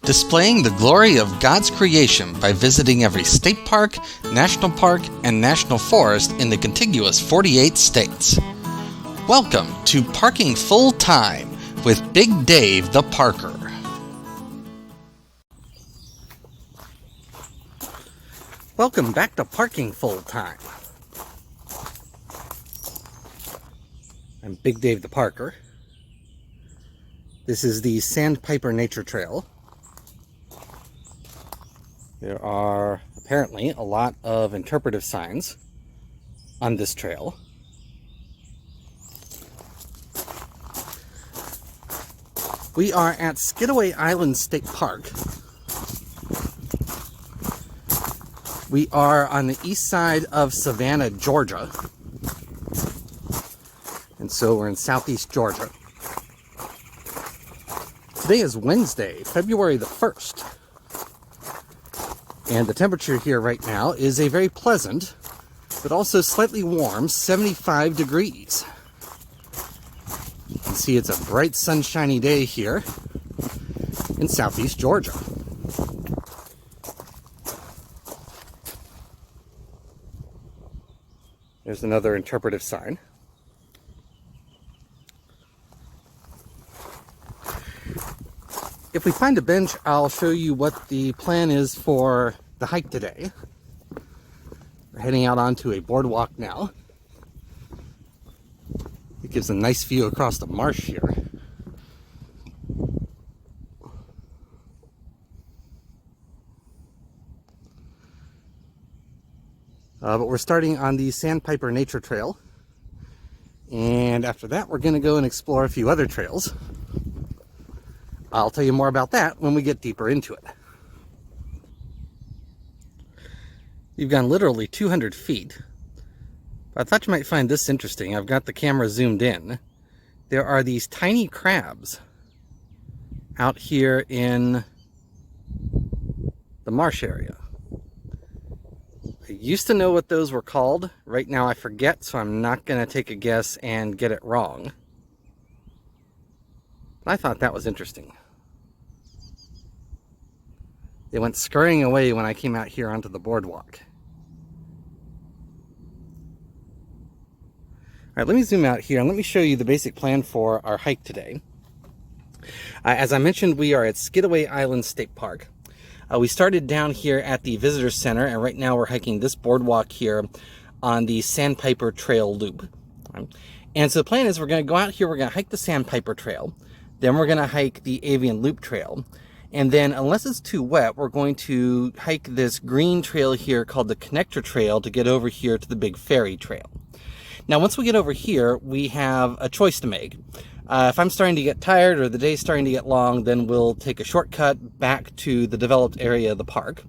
displaying the glory of God's creation by visiting every state park, national park, and national forest in the contiguous 48 states. Welcome to Parking Full Time with Big Dave the Parker. Welcome back to Parking Full Time. I'm Big Dave the Parker. This is the Sandpiper Nature Trail. There are apparently a lot of interpretive signs on this trail. We are at Skidaway Island State Park. We are on the east side of Savannah, Georgia. And so we're in southeast Georgia. Today is Wednesday, February the 1st. And the temperature here right now is a very pleasant, but also slightly warm 75 degrees. You can see it's a bright sunshiny day here in southeast Georgia. There's another interpretive sign. If we find a bench, I'll show you what the plan is for the hike today. We're heading out onto a boardwalk now. It gives a nice view across the marsh here. But we're starting on the Sandpiper Nature Trail. And after that, we're going to go and explore a few other trails. I'll tell you more about that when we get deeper into it. You've gone literally 200 feet. I thought you might find this interesting. I've got the camera zoomed in. There are these tiny crabs out here in the marsh area. I used to know what those were called. Right now I forget, so I'm not going to take a guess and get it wrong. I thought that was interesting. They went scurrying away when I came out here onto the boardwalk. All right, let me zoom out here and let me show you the basic plan for our hike today. As I mentioned, we are at Skidaway Island State Park. We started down here at the Visitor Center, and right now we're hiking this boardwalk here on the Sandpiper Trail Loop. And so the plan is we're going to go out here, we're going to hike the Sandpiper Trail. Then we're going to hike the Avian Loop Trail. And then, unless it's too wet, we're going to hike this green trail here called the Connector Trail to get over here to the big Ferry Trail. Now, once we get over here, we have a choice to make. If I'm starting to get tired or the day's starting to get long, then we'll take a shortcut back to the developed area of the park.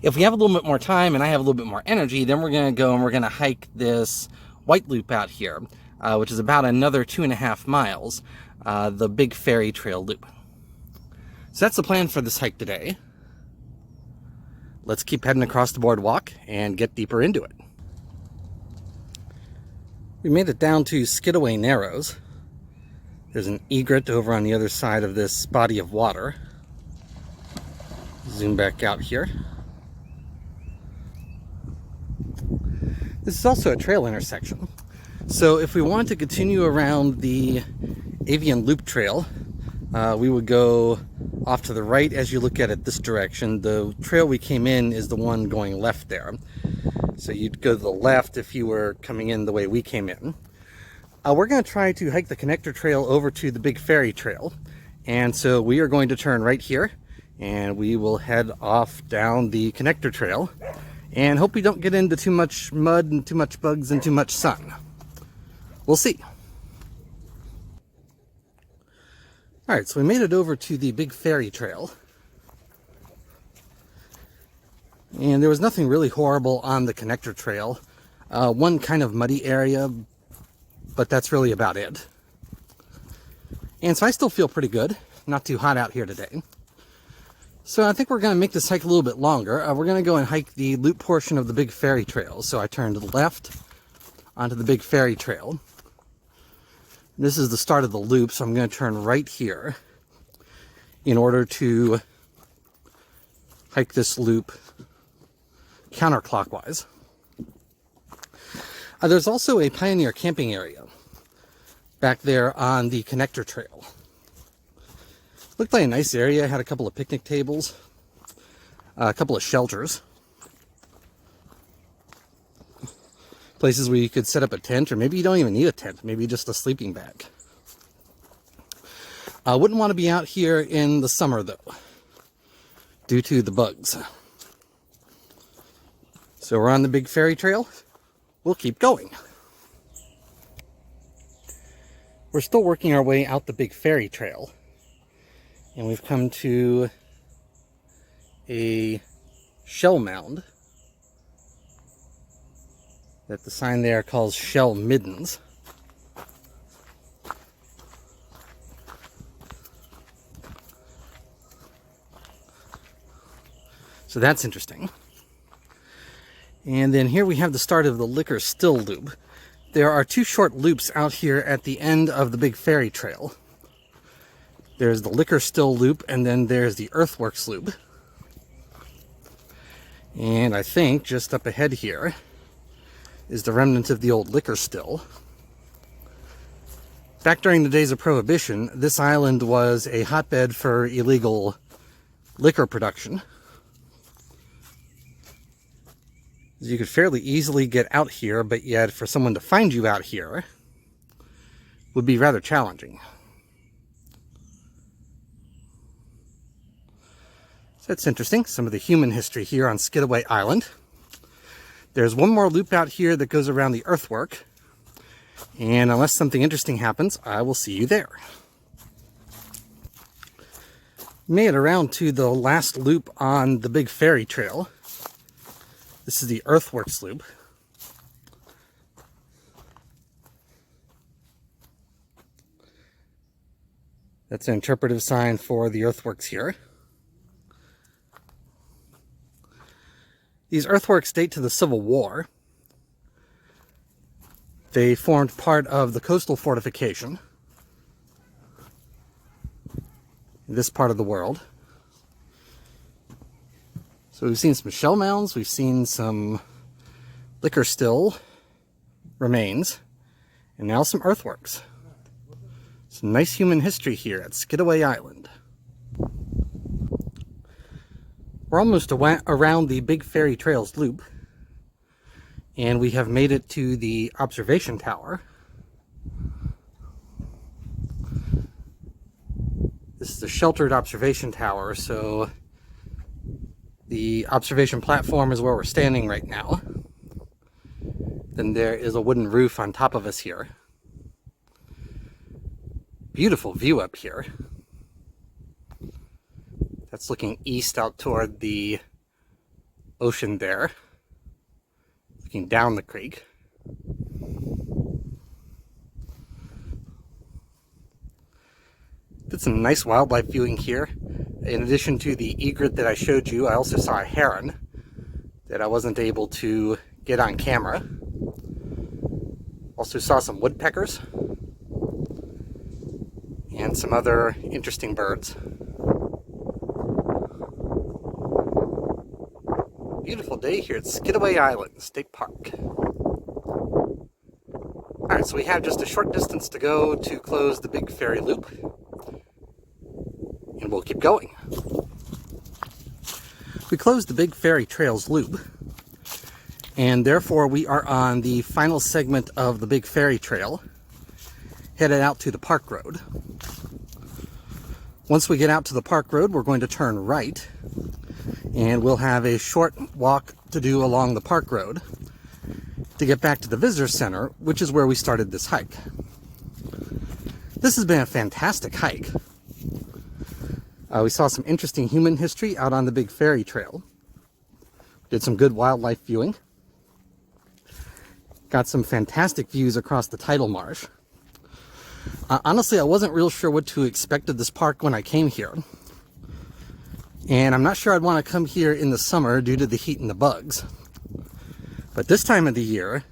If we have a little bit more time and I have a little bit more energy, then we're going to go and we're going to hike this white loop out here, which is about another 2.5 miles. The big Ferry Trail Loop. So that's the plan for this hike today. Let's keep heading across the boardwalk and get deeper into it. We made it down to Skidaway Narrows. There's an egret over on the other side of this body of water. Zoom back out here. This is also a trail intersection. So if we want to continue around the Avian Loop Trail, we would go off to the right as you look at it this direction. The trail we came in is the one going left there. So you'd go to the left if you were coming in the way we came in. We're going to try to hike the Connector Trail over to the big Ferry Trail. And so we are going to turn right here and we will head off down the Connector Trail and hope we don't get into too much mud and too much bugs and too much sun. We'll see. All right, so we made it over to the big Ferry Trail. And there was nothing really horrible on the Connector Trail. One kind of muddy area, but that's really about it. And so I still feel pretty good. Not too hot out here today. So I think we're going to make this hike a little bit longer. We're going to go and hike the loop portion of the big Ferry Trail. So I turn to the left onto the big Ferry Trail. This is the start of the loop, so I'm going to turn right here. in order to hike this loop counterclockwise. There's also a pioneer camping area back there on the connector trail. Looked like a nice area. Had a couple of picnic tables, a couple of shelters, places where you could set up a tent, or maybe you don't even need a tent, maybe just a sleeping bag. I wouldn't want to be out here in the summer though, due to the bugs. So we're on the big ferry trail. We'll keep going. We're still working our way out the big ferry trail, and we've come to a shell mound that the sign there calls Shell Middens. So that's interesting. And then here we have the start of the Liquor Still Loop. There are two short loops out here at the end of the big ferry trail. There's the Liquor Still Loop, and then there's the Earthworks Loop. And I think just up ahead here is the remnant of the old liquor still. Back during the days of Prohibition, this island was a hotbed for illegal liquor production. You could fairly easily get out here, but yet for someone to find you out here would be rather challenging. So that's interesting, some of the human history here on Skidaway Island. There's one more loop out here that goes around the earthwork, and unless something interesting happens, I will see you there. Made it around to the last loop on the big ferry trail. This is the Earthworks Loop. That's an interpretive sign for the earthworks here. These earthworks date to the Civil War. They formed part of the coastal fortification in this part of the world. So we've seen some shell mounds, we've seen some liquor still remains, and now some earthworks. Some nice human history here at Skidaway Island. We're almost around the big ferry trail's loop, and we have made it to the observation tower. This is a sheltered observation tower, so the observation platform is where we're standing right now. Then there is a wooden roof on top of us here. Beautiful view up here. That's looking east out toward the ocean there. Looking down the creek. Did some nice wildlife viewing here. In addition to the egret that I showed you, I also saw a heron that I wasn't able to get on camera. Also saw some woodpeckers and some other interesting birds. Beautiful day here at Skidaway Island State Park. Alright, so we have just a short distance to go to close the big ferry loop. And we'll keep going. We closed the big ferry trail's loop, and therefore we are on the final segment of the big ferry trail, headed out to the park road. Once we get out to the park road, we're going to turn right, and we'll have a short walk to do along the park road to get back to the visitor center, which is where we started this hike. This has been a fantastic hike. We saw some interesting human history out on the big ferry trail. Did some good wildlife viewing. Got some fantastic views across the tidal marsh. Honestly, I wasn't real sure what to expect of this park when I came here. And I'm not sure I'd want to come here in the summer due to the heat and the bugs. But this time of the year,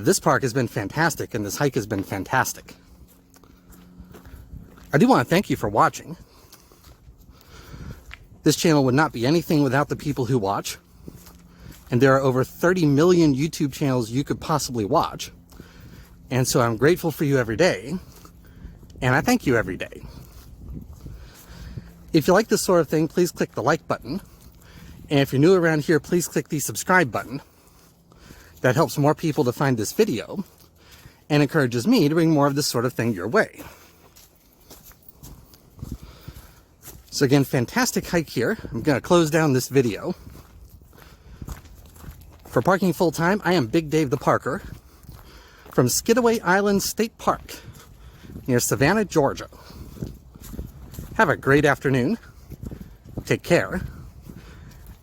this park has been fantastic, and this hike has been fantastic. I do want to thank you for watching. This channel would not be anything without the people who watch. And there are over 30 million YouTube channels you could possibly watch. And so I'm grateful for you every day. And I thank you every day. If you like this sort of thing, please click the like button. And if you're new around here, please click the subscribe button. That helps more people to find this video and encourages me to bring more of this sort of thing your way. So again, fantastic hike here. I'm going to close down this video. For Parking Full Time, I am Big Dave the Parker from Skidaway Island State Park near Savannah, Georgia. Have a great afternoon. Take care.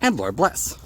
And Lord bless.